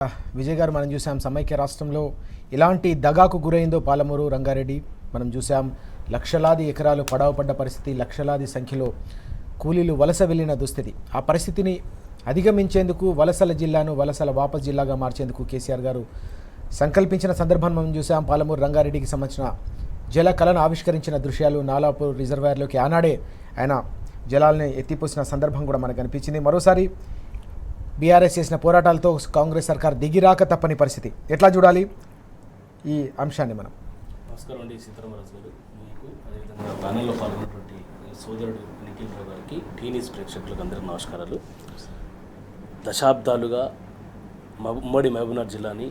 విజయ్ గారు మనం చూసాం సమైక్య రాష్ట్రంలో ఇలాంటి దగాకు గురైందో పాలమూరు రంగారెడ్డి మనం చూసాం. లక్షలాది ఎకరాలు పడవపడ్డ పరిస్థితి, లక్షలాది సంఖ్యలో కూలీలు వలస వెళ్ళిన దుస్థితి. ఆ పరిస్థితిని అధిగమించేందుకు వలసల జిల్లాను వలసల వాపస్ జిల్లాగా మార్చేందుకు కేసీఆర్ గారు సంకల్పించిన సందర్భం మనం చూసాం. పాలమూరు రంగారెడ్డికి సంబంధించిన జల కళను ఆవిష్కరించిన దృశ్యాలు, నాలాపూర్ రిజర్వాయర్లోకి ఆనాడే ఆయన జలాల్ని ఎత్తిపోసిన సందర్భం కూడా మనకు కనిపించింది. మరోసారి బీఆర్ఎస్ చేసిన పోరాటాలతో కాంగ్రెస్ సర్కార్ దిగిరాక తప్పని పరిస్థితి. ఎట్లా చూడాలి ఈ అంశాన్ని మనం? నమస్కారం అండి సీతారామరాజు గారు, మీకు అదేవిధంగా ప్యానెల్లో పాల్గొన్నటువంటి సోదరుడు నిఖిల్ రావు గారికి, టీనీస్ ప్రేక్షకులకు అందరికీ నమస్కారాలు. దశాబ్దాలుగా ఉమ్మడి మహబూబ్నగర్ జిల్లాని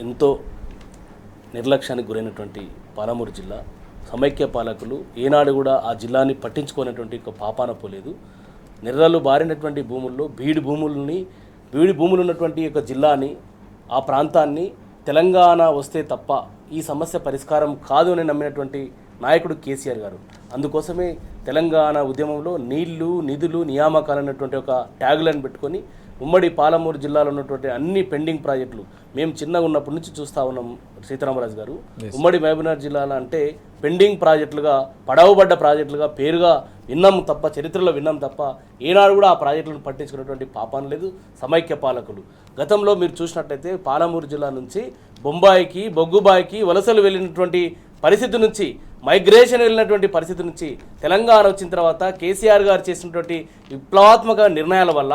ఎంతో నిర్లక్ష్యానికి గురైనటువంటి పాలమూరు జిల్లా సమైక్య పాలకులు ఏనాడు కూడా ఆ జిల్లాని పట్టించుకునేటువంటి ఒక పాపాన పోలేదు. నిర్రలు బారినటువంటి భూముల్లో బీడు భూములు ఉన్నటువంటి ఒక జిల్లాని, ఆ ప్రాంతాన్ని తెలంగాణ వస్తే తప్ప ఈ సమస్య పరిష్కారం కాదు అని నమ్మినటువంటి నాయకుడు కేసీఆర్ గారు. అందుకోసమే తెలంగాణ ఉద్యమంలో నీళ్లు, నిధులు, నియామకాలు అన్నటువంటి ఒక ట్యాగులను పెట్టుకొని ఉమ్మడి పాలమూరు జిల్లాలో ఉన్నటువంటి అన్ని పెండింగ్ ప్రాజెక్టులు మేము చిన్నగా ఉన్నప్పటి నుంచి చూస్తూ ఉన్నాం. సీతారామరాజు గారు, ఉమ్మడి మహబూబ్నగర్ జిల్లాలో అంటే పెండింగ్ ప్రాజెక్టులుగా, పడవబడ్డ ప్రాజెక్టులుగా పేరుగా విన్నాం తప్ప, చరిత్రలో విన్నాం తప్ప ఏనాడు కూడా ఆ ప్రాజెక్టులను పట్టించుకున్నటువంటి పాపం లేదు సమైక్య పాలకులు. గతంలో మీరు చూసినట్లయితే పాలమూరు జిల్లా నుంచి బొంబాయికి, బొగ్గుబాయికి వలసలు వెళ్ళినటువంటి పరిస్థితి నుంచి, మైగ్రేషన్ వెళ్ళినటువంటి పరిస్థితి నుంచి తెలంగాణ వచ్చిన తర్వాత కేసీఆర్ గారు చేసినటువంటి విప్లవాత్మక నిర్ణయాల వల్ల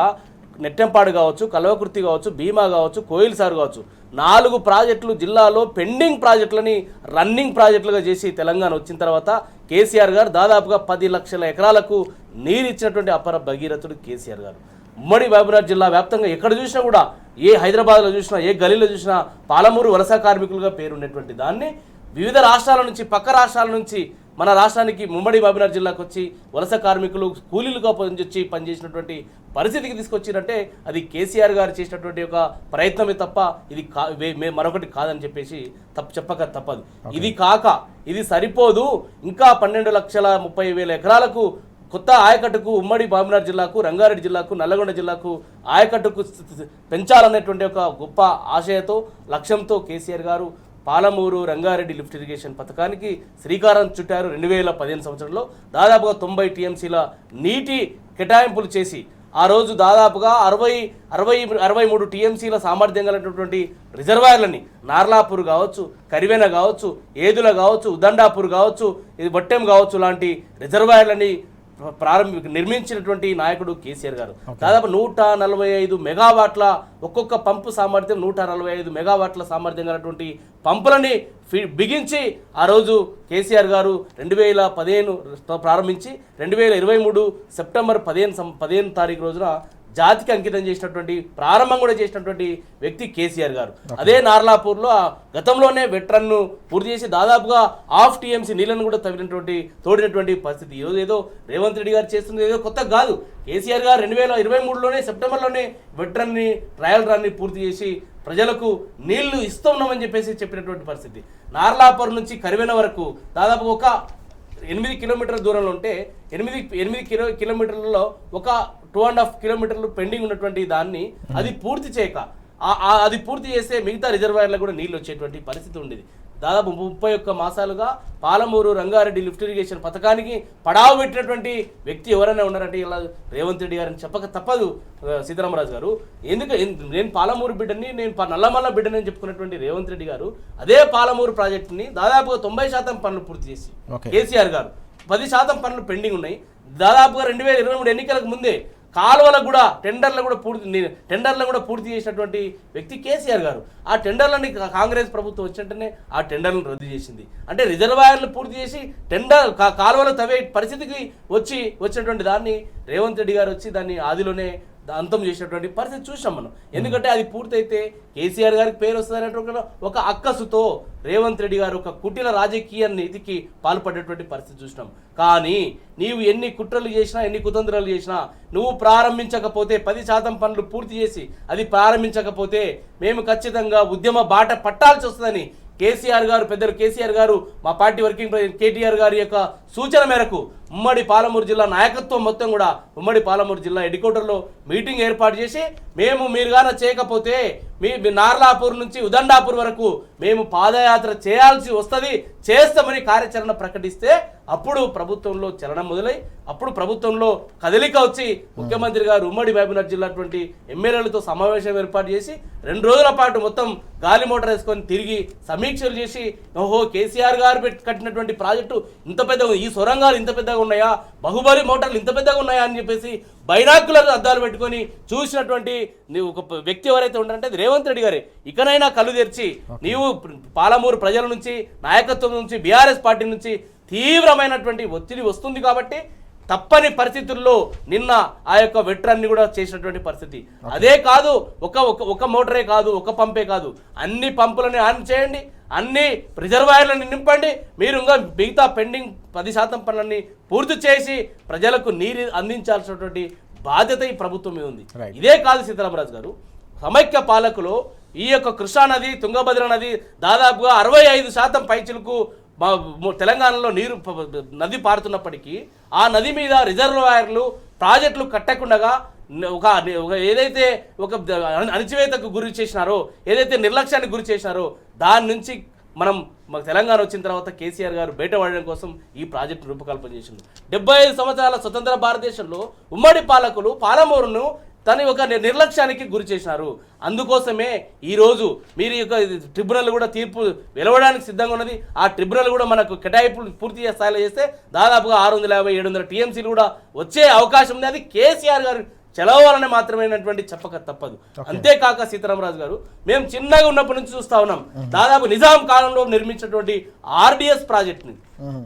నెట్టెంపాడు కావచ్చు, కల్వకుర్తి కావచ్చు, భీమా కావచ్చు, కోయిల్ సార్ కావచ్చు, 4 ప్రాజెక్టులు జిల్లాలో పెండింగ్ ప్రాజెక్టులని రన్నింగ్ ప్రాజెక్టులుగా చేసి తెలంగాణ వచ్చిన తర్వాత కేసీఆర్ గారు దాదాపుగా 10 లక్షల ఎకరాలకు నీరు ఇచ్చినటువంటి అపర భగీరథుడు కేసీఆర్ గారు. ఉమ్మడి మహబూబ్నగర్ జిల్లా వ్యాప్తంగా ఎక్కడ చూసినా కూడా, ఏ హైదరాబాద్లో చూసినా, ఏ గలీలో చూసినా పాలమూరు వలస కార్మికులుగా పేరున్నటువంటి దాన్ని వివిధ రాష్ట్రాల నుంచి, పక్క రాష్ట్రాల నుంచి మన రాష్ట్రానికి ఉమ్మడి మహబూబ్నగర్ జిల్లాకు వచ్చి వలస కార్మికులు కూలీలుగా వచ్చి పనిచేసినటువంటి పరిస్థితికి తీసుకొచ్చినంటే అది కేసీఆర్ గారు చేసినటువంటి ఒక ప్రయత్నమే తప్ప ఇది మరొకటి కాదని చెప్పేసి చెప్పక తప్పదు. ఇది కాక ఇది సరిపోదు, ఇంకా 12,30,000 ఎకరాలకు కొత్త ఆయకట్టుకు ఉమ్మడి మహబూబ్నగర్ జిల్లాకు, రంగారెడ్డి జిల్లాకు, నల్లగొండ జిల్లాకు ఆయకట్టుకు పెంచాలనేటువంటి ఒక గొప్ప ఆశయంతో, లక్ష్యంతో కేసీఆర్ గారు పాలమూరు రంగారెడ్డి లిఫ్ట్ ఇరిగేషన్ పథకానికి శ్రీకారం చుట్టారు. 2015 సంవత్సరంలో దాదాపుగా 90 టీఎంసీల నీటి కేటాయింపులు చేసి ఆ రోజు దాదాపుగా 63 టీఎంసీల సామర్థ్యం కలిగినటువంటి రిజర్వాయర్లని నార్లాపూర్ కావచ్చు, కరివెన కావచ్చు, ఏదుల కావచ్చు, ఉదండాపూర్ కావచ్చు, ఇది బొట్టెం కావచ్చు లాంటి రిజర్వాయర్లని నిర్మించినటువంటి నాయకుడు కేసీఆర్ గారు. దాదాపు 145 మెగావాట్ల ఒక్కొక్క పంపు సామర్థ్యం, 145 మెగావాట్ల సామర్థ్యం కలిగినటువంటి పంపులని బిగించి ఆ రోజు కేసీఆర్ గారు 2015 ప్రారంభించి 2023 సెప్టెంబర్ 15 తారీఖు రోజున జాతికి అంకితం చేసినటువంటి, ప్రారంభం కూడా చేసినటువంటి వ్యక్తి కేసీఆర్ గారు. అదే నార్లాపూర్లో గతంలోనే వెట్రన్ను పూర్తి చేసి దాదాపుగా 1/2 టీఎంసీ నీళ్లను కూడా తోడినటువంటి పరిస్థితి. ఈరోజు ఏదో రేవంత్ రెడ్డి గారు చేస్తుంది ఏదో కొత్త కాదు. కేసీఆర్ గారు 2023లోనే సెప్టెంబర్లోనే వెట్రన్ని ట్రయల్ రన్ని పూర్తి చేసి ప్రజలకు నీళ్లు ఇస్తున్నామని చెప్పినటువంటి పరిస్థితి. నార్లాపూర్ నుంచి కరివెన వరకు దాదాపు ఒక 8 కిలోమీటర్ల దూరంలో ఉంటే 8 కిలోమీటర్లలో ఒక 2.5 కిలోమీటర్లు పెండింగ్ ఉన్నటువంటి దాన్ని అది పూర్తి చేయక, అది పూర్తి చేస్తే మిగతా రిజర్వాయర్లకు కూడా నీళ్ళు వచ్చేటువంటి పరిస్థితి ఉండేది. దాదాపు 31 మాసాలుగా పాలమూరు రంగారెడ్డి లిఫ్ట్ ఇరిగేషన్ పథకానికి పడావు పెట్టినటువంటి వ్యక్తి ఎవరైనా ఉన్నారంటే ఇలా రేవంత్ రెడ్డి గారిని చెప్పక తప్పదు. సీతారామరాజు గారు, నేను పాలమూరు బిడ్డని, నేను నల్లమల్ల బిడ్డని చెప్పుకున్నటువంటి రేవంత్ రెడ్డి గారు అదే పాలమూరు ప్రాజెక్టుని దాదాపుగా 90% పనులు పూర్తి చేసి, కేసీఆర్ గారు 10% పనులు పెండింగ్ ఉన్నాయి. దాదాపుగా 2023 ఎన్నికలకు ముందే కాలువలకు కూడా టెండర్లు కూడా పూర్తి చేసినటువంటి వ్యక్తి కేసీఆర్ గారు. ఆ టెండర్లని కాంగ్రెస్ ప్రభుత్వం వచ్చినట్టునే ఆ టెండర్లను రద్దు చేసింది. అంటే రిజర్వాయర్లు పూర్తి చేసి కాలువలు తవ్వే పరిస్థితికి వచ్చినటువంటి దాన్ని రేవంత్ రెడ్డి గారు వచ్చి దాన్ని ఆదిలోనే అంతం చేసినటువంటి పరిస్థితి చూసాం మనం. ఎందుకంటే అది పూర్తయితే కేసీఆర్ గారికి పేరు వస్తుందనే ఒక అక్కసుతో రేవంత్ రెడ్డి గారు ఒక కుటిల రాజకీయ నీతికి పాల్పడేటువంటి పరిస్థితి చూసినాం. కానీ నీవు ఎన్ని కుట్రలు చేసినా, ఎన్ని కుతంత్రాలు చేసినా, నువ్వు ప్రారంభించకపోతే 10% పనులు పూర్తి చేసి అది ప్రారంభించకపోతే మేము ఖచ్చితంగా ఉద్యమ బాట పట్టాల్సి వస్తుందని కేసీఆర్ గారు, పెద్దలు కేసీఆర్ గారు, మా పార్టీ వర్కింగ్ ప్రెసిడెంట్ కేటీఆర్ గారి యొక్క సూచన మేరకు ఉమ్మడి పాలమూరు జిల్లా నాయకత్వం మొత్తం కూడా ఉమ్మడి పాలమూరు జిల్లా హెడ్ క్వార్టర్లో మీటింగ్ ఏర్పాటు చేసి మీరు గాన చేయకపోతే మీ నార్లాపూర్ నుంచి ఉదండాపూర్ వరకు మేము పాదయాత్ర చేయాల్సి వస్తుంది, చేస్తామని కార్యాచరణ ప్రకటిస్తే అప్పుడు ప్రభుత్వంలో చలనం మొదలై అప్పుడు ప్రభుత్వంలో కదలిక వచ్చి ముఖ్యమంత్రి గారు ఉమ్మడి మహబూబ్నగర్ జిల్లా అటువంటి ఎమ్మెల్యేలతో సమావేశం ఏర్పాటు చేసి 2 రోజుల పాటు మొత్తం గాలి మోటార్ వేసుకొని తిరిగి సమీక్షలు చేసి ఓహో కేసీఆర్ గారు కట్టినటువంటి ప్రాజెక్టు ఇంత పెద్దగా, ఈ సొరంగాలు ఇంత పెద్దగా ఉన్నాయా, బాహుబలి మోటార్లు ఇంత పెద్దగా ఉన్నాయా అని చెప్పేసి బైనాకులర్ అద్దాలు పెట్టుకొని చూసినటువంటి ఒక వ్యక్తి ఎవరైతే ఉంటారంటే అది రేవంత్ రెడ్డి గారే. ఇకనైనా కళ్ళు తెరిచి నీవు పాలమూరు ప్రజల నుంచి, నాయకత్వం నుంచి, బీఆర్ఎస్ పార్టీ నుంచి తీవ్రమైనటువంటి ఒత్తిడి వస్తుంది కాబట్టి తప్పని పరిస్థితుల్లో నిన్న ఆ యొక్క వెటరన్ని కూడా చేసినటువంటి పరిస్థితి. అదే కాదు, ఒక మోటరే కాదు, ఒక పంపే కాదు, అన్ని పంపులని ఆన్ చేయండి, అన్ని రిజర్వాయర్లను నింపండి, మీరు ఇంకా మిగతా పెండింగ్ 10% పనులన్నీ పూర్తి చేసి ప్రజలకు నీరు అందించాల్సినటువంటి బాధ్యత ఈ ప్రభుత్వం మీద ఉంది. ఇదే కాదు సీతారామరాజు గారు, సమైక్య పాలకులు ఈ యొక్క కృష్ణానది, తుంగభద్ర నది దాదాపుగా 65% పైచిలకు తెలంగాణలో నీరు నది పారుతున్నప్పటికీ ఆ నది మీద రిజర్వాయర్లు ప్రాజెక్టులు కట్టకుండా ఒక ఏదైతే ఒక అణచివేతకు గురి చేసినారో, ఏదైతే నిర్లక్ష్యానికి గురి చేసినారో దాని నుంచి మాకు తెలంగాణ వచ్చిన తర్వాత కేసీఆర్ గారు బయటపడడం కోసం ఈ ప్రాజెక్టు రూపకల్పన చేసింది. 75 సంవత్సరాల స్వతంత్ర భారతదేశంలో ఉమ్మడి పాలకులు పాలమూరును తన ఒక నిర్లక్ష్యానికి గురి చేసినారు. అందుకోసమే ఈరోజు మీరు యొక్క ట్రిబ్యునల్ కూడా తీర్పు వెలువడానికి సిద్ధంగా ఉన్నది. ఆ ట్రిబ్యునల్ కూడా మనకు కేటాయింపులు పూర్తి స్థాయిలో చేస్తే దాదాపుగా 650-700 టీఎంసీలు కూడా వచ్చే అవకాశం ఉంది. అది కేసీఆర్ గారు చలవాలని మాత్రమేనటువంటి చెప్పక తప్పదు. అంతేకాక సీతారామరాజు గారు, మేము చిన్నగా ఉన్నప్పటి నుంచి చూస్తా ఉన్నాం, దాదాపు నిజాం కాలంలో నిర్మించినటువంటి ఆర్డిఎస్ ప్రాజెక్ట్ని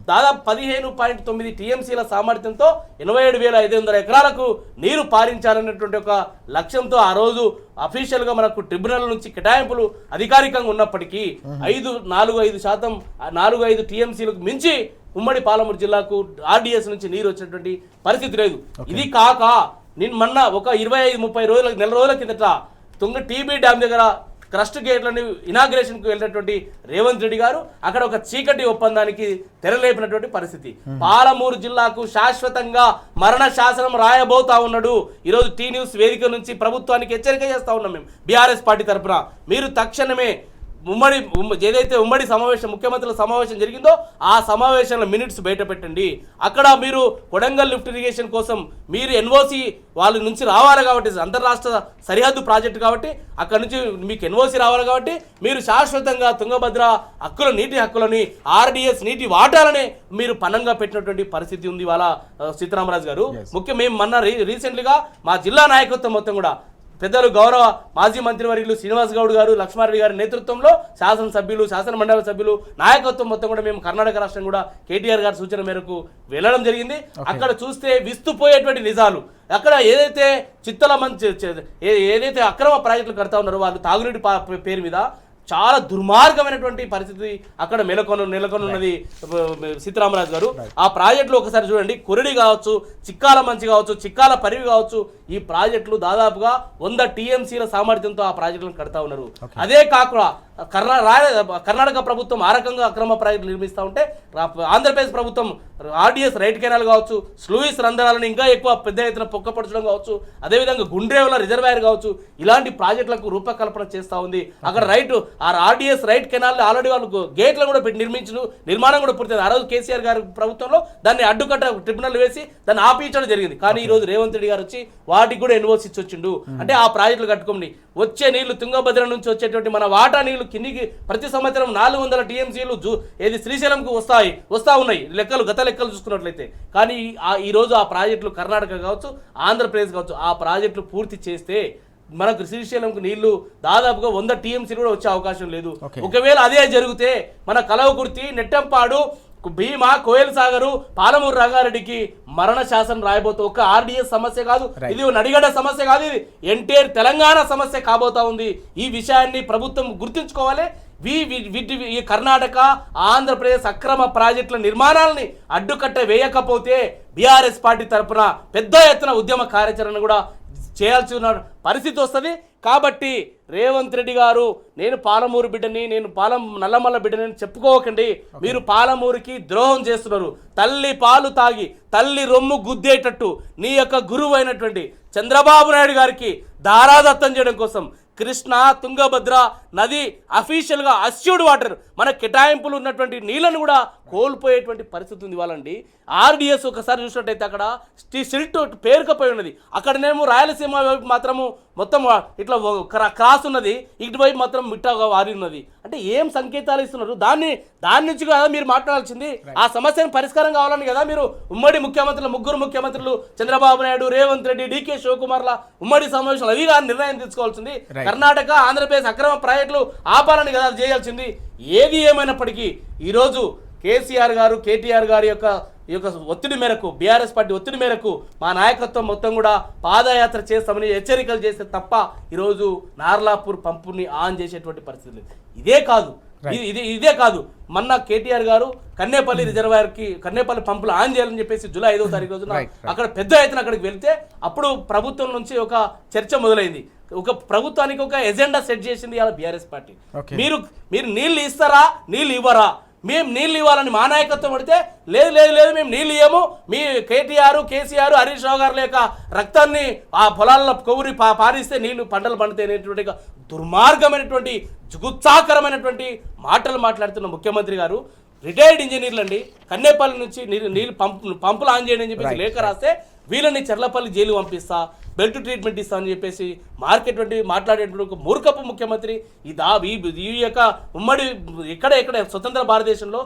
దాదాపు 15.9 టీఎంసీల సామర్థ్యంతో 87,500 ఎకరాలకు నీరు పారించాలనేటువంటి ఒక లక్ష్యంతో ఆ రోజు అఫీషియల్గా మనకు ట్రిబ్యునల్ నుంచి కేటాయింపులు అధికారికంగా ఉన్నప్పటికీ 4-5 టీఎంసీలకు మించి ఉమ్మడి పాలమూరు జిల్లాకు ఆర్డిఎస్ నుంచి నీరు వచ్చినటువంటి పరిస్థితి లేదు. ఇది కాక మొన్న ఒక 25-30 రోజుల నెల రోజుల కిందట టీబీ డ్యామ్ దగ్గర క్రస్ట్ గేట్లను ఇనాగ్రేషన్కు వెళ్ళినటువంటి రేవంత్ రెడ్డి గారు అక్కడ ఒక చీకటి ఒప్పందానికి తెరలేపినటువంటి పరిస్థితి. పాలమూరు జిల్లాకు శాశ్వతంగా మరణ శాసనం రాయబోతా ఉన్నాడు. ఈరోజు టీ న్యూస్ వేదిక నుంచి ప్రభుత్వానికి హెచ్చరిక చేస్తా ఉన్నాం మేము బీఆర్ఎస్ పార్టీ తరఫున. మీరు తక్షణమే ఏదైతే ఉమ్మడి సమావేశం, ముఖ్యమంత్రుల సమావేశం జరిగిందో ఆ సమావేశంలో మినిట్స్ బయట పెట్టండి. అక్కడ మీరు కొడంగల్ లిఫ్ట్ ఇరిగేషన్ కోసం మీరు ఎన్ఓసి వాళ్ళ నుంచి రావాలి కాబట్టి, అంతర్రాష్ట్ర సరిహద్దు ప్రాజెక్టు కాబట్టి అక్కడ నుంచి మీకు ఎన్ఓసి రావాలి కాబట్టి మీరు శాశ్వతంగా తుంగభద్ర నీటి హక్కులని, ఆర్డిఎస్ నీటి వాటాలని మీరు పన్నంగా పెట్టినటువంటి పరిస్థితి ఉంది ఇవాళ సీతారామరాజు గారు. మేము మొన్న రీసెంట్లీగా మా జిల్లా నాయకత్వం మొత్తం కూడా పెద్దలు గౌరవ మాజీ మంత్రివర్యులు శ్రీనివాస్ గౌడ్ గారు, లక్ష్మారెడ్డి గారి నేతృత్వంలో శాసనసభ్యులు, శాసన మండలి సభ్యులు, నాయకత్వం మొత్తం కూడా మేము కర్ణాటక రాష్ట్రం కూడా కేటీఆర్ గారి సూచన మేరకు వెళ్ళడం జరిగింది. అక్కడ చూస్తే విస్తుపోయేటువంటి నిజాలు, అక్కడ ఏదైతే ఏదైతే అక్రమ ప్రాజెక్టులు కడతా ఉన్నారో వాళ్ళు తాగునీటి పేరు మీద చాలా దుర్మార్గమైనటువంటి పరిస్థితి అక్కడ నెలకొన్నది సీతారామరాజు గారు. ఆ ప్రాజెక్టులు ఒకసారి చూడండి, కొరిడి కావచ్చు, చిక్కాల మంచి కావచ్చు, చిక్కాల పరివి కావచ్చు, ఈ ప్రాజెక్టులు దాదాపుగా 100 టీఎంసీల సామర్థ్యంతో ఆ ప్రాజెక్టులను కడతా ఉన్నారు. అదే కాకుండా కర్ణాటక ప్రభుత్వం ఆ రకంగా అక్రమ ప్రాజెక్టులు నిర్మిస్తూ ఉంటే ఆంధ్రప్రదేశ్ ప్రభుత్వం ఆర్డిఎస్ రైట్ కెనాల్ కావచ్చు, స్లూయిస్ రంధ్రాలను ఇంకా ఎక్కువ పెద్ద ఎత్తున పొక్కపరచడం కావచ్చు, అదేవిధంగా గుండ్రేవుల రిజర్వాయర్ కావచ్చు, ఇలాంటి ప్రాజెక్టులకు రూపకల్పన చేస్తూ ఉంది. అక్కడ ఆర్డిఎస్ రైట్ కెనాల్ ఆల్రెడీ వాళ్ళు గేట్లు కూడా పెట్టి నిర్మాణం కూడా పూర్తయింది. ఆ రోజు కేసీఆర్ గారి ప్రభుత్వంలో దాన్ని అడ్డుకట్ట ట్రిబ్యునల్ వేసి దాన్ని ఆపించడం జరిగింది. కానీ ఈ రోజు రేవంత్ రెడ్డి గారు వచ్చి వాటికి కూడా ఎన్ఓసి ఇచ్చిండు. అంటే ఆ ప్రాజెక్టులు కట్టుకోండి, వచ్చే నీళ్లు తుంగభద్ర నుంచి వచ్చేటువంటి మన వాటా నీళ్లు కిందికి ప్రతి సంవత్సరం 400 టీఎంసీలు ఏది శ్రీశైలంకు వస్తా ఉన్నాయి గత లెక్కలు చూసుకున్నట్లయితే. కానీ ఈ రోజు ఆ ప్రాజెక్టులు కర్ణాటక కావచ్చు, ఆంధ్రప్రదేశ్ కావచ్చు, ఆ ప్రాజెక్టులు పూర్తి చేస్తే మనకు శ్రీశైలంకు నీళ్లు దాదాపుగా 100 టీఎంసీలు కూడా వచ్చే అవకాశం లేదు. ఒకవేళ అదే జరిగితే మన కలవకుర్తి, నెట్టంపాడు, భీమా, కోయల్ సాగరు, పాలమూరు రంగారెడ్డికి మరణ శాసనం రాయబోతూ ఒక ఆర్డిఎస్ సమస్య కాదు, ఇది నడిగడ్డ సమస్య కాదు, ఇది ఎంటైర్ తెలంగాణ సమస్య కాబోతా ఉంది. ఈ విషయాన్ని ప్రభుత్వం గుర్తుంచుకోవాలి. ఈ కర్ణాటక, ఆంధ్రప్రదేశ్ అక్రమ ప్రాజెక్టుల నిర్మాణాలని అడ్డుకట్ట వేయకపోతే బీఆర్ఎస్ పార్టీ తరఫున పెద్ద ఎత్తున ఉద్యమ కార్యాచరణ కూడా చేయాల్సిన పరిస్థితి వస్తుంది. కాబట్టి రేవంత్ రెడ్డి గారు నేను పాలమూరు బిడ్డని, నేను నల్లమల్ల బిడ్డని అని చెప్పుకోకండి. మీరు పాలమూరుకి ద్రోహం చేస్తున్నారు. తల్లి పాలు తాగి తల్లి రొమ్ము గుద్దేటట్టు నీ యొక్క గురువు అయినటువంటి చంద్రబాబు నాయుడు గారికి దారాదత్తం చేయడం కోసం కృష్ణ తుంగభద్ర నది అఫీషియల్గా అస్యూర్డ్ వాటర్ మన కేటాయింపులు ఉన్నటువంటి నీళ్లను కూడా కోల్పోయేటువంటి పరిస్థితి ఉంది వాళ్ళండి. ఆర్డిఎస్ ఒకసారి చూసినట్టయితే అక్కడ సిల్ట్ పేరుకపోయి ఉన్నది. అక్కడనేమో రాయలసీమ వైపు మాత్రము మొత్తం ఇట్లా క్రాస్ ఉన్నది, ఇటువైపు మాత్రం మిట్టగా వారి ఉన్నది. అంటే ఏం సంకేతాలు ఇస్తున్నారు? దాని నుంచి కదా మీరు మాట్లాడాల్సింది. ఆ సమస్యను పరిష్కారం కావాలని కదా మీరు ఉమ్మడి ముఖ్యమంత్రులు, ముగ్గురు ముఖ్యమంత్రులు చంద్రబాబు నాయుడు, రేవంత్ రెడ్డి, డికే శివకుమార్ల ఉమ్మడి సమావేశంలో అవి కానీ నిర్ణయం తీసుకోవాల్సింది. కర్ణాటక, ఆంధ్రప్రదేశ్ అక్రమ ప్రాజెక్టులు ఆపాలని కదా చేయాల్సింది. ఏది ఏమైనప్పటికీ ఈరోజు కేసీఆర్ గారు, కేటీఆర్ గారి యొక్క ఒత్తిడి మేరకు, బీఆర్ఎస్ పార్టీ ఒత్తిడి మేరకు మా నాయకత్వం మొత్తం కూడా పాదయాత్ర చేస్తామని హెచ్చరికలు చేస్తే తప్ప ఈరోజు నార్లాపూర్ పంపుని ఆన్ చేసేటువంటి పరిస్థితి లేదు. ఇదే కాదు మొన్న కేటీఆర్ గారు కన్నేపల్లి రిజర్వాయర్కి కన్నేపల్లి పంపులు ఆన్ చేయాలని చెప్పేసి జూలై 5వ తారీఖు రోజున అక్కడ పెద్ద ఎత్తున అక్కడికి వెళ్తే అప్పుడు ప్రభుత్వం నుంచి ఒక చర్చ మొదలైంది. ఒక ప్రభుత్వానికి ఒక ఎజెండా సెట్ చేసింది ఇలా బీఆర్ఎస్ పార్టీ. మీరు నీళ్లు ఇస్తారా, నీళ్ళు ఇవ్వరా? మేము నీళ్ళు ఇవ్వాలని మా నాయకత్వం పడితే లేదు మేము నీళ్ళు ఇవ్వము, మీ కేటీఆర్, కేసీఆర్, హరీష్ రావు గారి యొక్క రక్తాన్ని ఆ పొలాల్లో కొవ్వురి పారిస్తే నీళ్లు పంటలు పండుతాయనేటువంటి దుర్మార్గమైనటువంటి జుగుత్సాకరమైనటువంటి మాటలు మాట్లాడుతున్న ముఖ్యమంత్రి గారు రిటైర్డ్ ఇంజనీర్లు అండి. కన్నేపల్లి నుంచి నీళ్ళు పంపులు ఆన్ చేయండి అని చెప్పేసి లేఖ రాస్తే వీళ్ళని చెర్లపల్లి జైలు పంపిస్తా, బెల్ట్ ట్రీట్మెంట్ ఇస్తా అని చెప్పేసి మాట్లాడేటువంటి ఒక మూర్ఖపు ముఖ్యమంత్రి. ఈ యొక్క ఉమ్మడి ఎక్కడ స్వతంత్ర భారతదేశంలో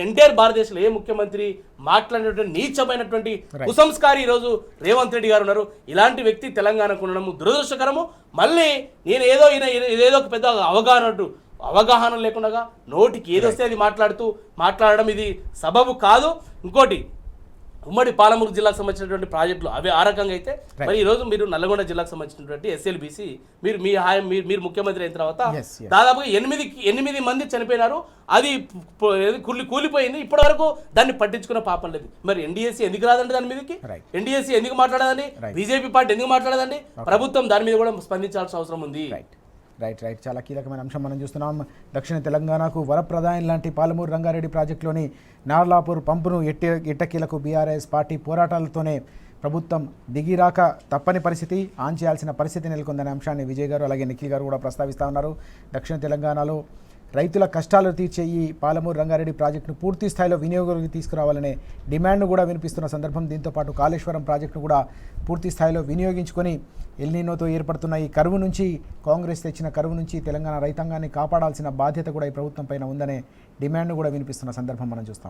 ఎంటైర్ భారతదేశంలో ఏ ముఖ్యమంత్రి మాట్లాడినటువంటి నీచమైనటువంటి కుసంస్కారి ఈరోజు రేవంత్ రెడ్డి గారు ఉన్నారు. ఇలాంటి వ్యక్తి తెలంగాణకు ఉండడము దురదృష్టకరము. మళ్ళీ నేను ఏదో ఒక పెద్ద అవగాహన లేకుండా నోటికి ఏదొస్తే అది మాట్లాడడం ఇది సబబు కాదు. ఇంకోటి ఉమ్మడి పాలమూరు జిల్లాకు సంబంధించినటువంటి ప్రాజెక్టులు అవి ఆ రకంగా అయితే మరి ఈరోజు మీరు నల్లగొండ జిల్లాకు సంబంధించినటువంటి ఎస్ఎల్బిసి మీరు ముఖ్యమంత్రి అయిన తర్వాత దాదాపుగా 8 మంది చనిపోయినారు. అది కూలిపోయింది. ఇప్పటి వరకు దాన్ని పట్టించుకున్న పాపం లేదు. మరి ఎన్డీఎస్సీ ఎందుకు రాదండి దాని మీదకి? ఎన్డీఎస్సీ ఎందుకు మాట్లాడదండి? బీజేపీ పార్టీ ఎందుకు మాట్లాడదండి? ప్రభుత్వం దాని మీద కూడా స్పందించాల్సిన అవసరం ఉంది. రైట్ చాలా కీలకమైన అంశం మనం చూస్తున్నాం. దక్షిణ తెలంగాణకు వరప్రదాయం లాంటి పాలమూరు రంగారెడ్డి ప్రాజెక్టులోని నార్లాపూర్ పంపును ఎట్టకీలకు బీఆర్ఎస్ పార్టీ పోరాటాలతోనే ప్రభుత్వం దిగిరాక తప్పని పరిస్థితి, ఆన్ చేయాల్సిన పరిస్థితి నెలకొందనే అంశాన్ని విజయ్ గారు అలాగే నిఖిల్ గారు కూడా ప్రస్తావిస్తూ ఉన్నారు. దక్షిణ తెలంగాణలో రైతుల కష్టాలు తీర్చే ఈ పాలమూరు రంగారెడ్డి ప్రాజెక్టును పూర్తి స్థాయిలో వినియోగంలోకి తీసుకురావాలనే డిమాండ్ను కూడా వినిపిస్తున్న సందర్భం. దీంతోపాటు కాళేశ్వరం ప్రాజెక్టును కూడా పూర్తి స్థాయిలో వినియోగించుకొని ఎల్నినోతో ఏర్పడుతున్న ఈ కరువు నుంచి, కాంగ్రెస్ తెచ్చిన కరువు నుంచి తెలంగాణ రైతాంగాన్ని కాపాడాల్సిన బాధ్యత కూడా ఈ ప్రభుత్వం పైన ఉందనే డిమాండ్ను కూడా వినిపిస్తున్న సందర్భం మనం చూస్తాం.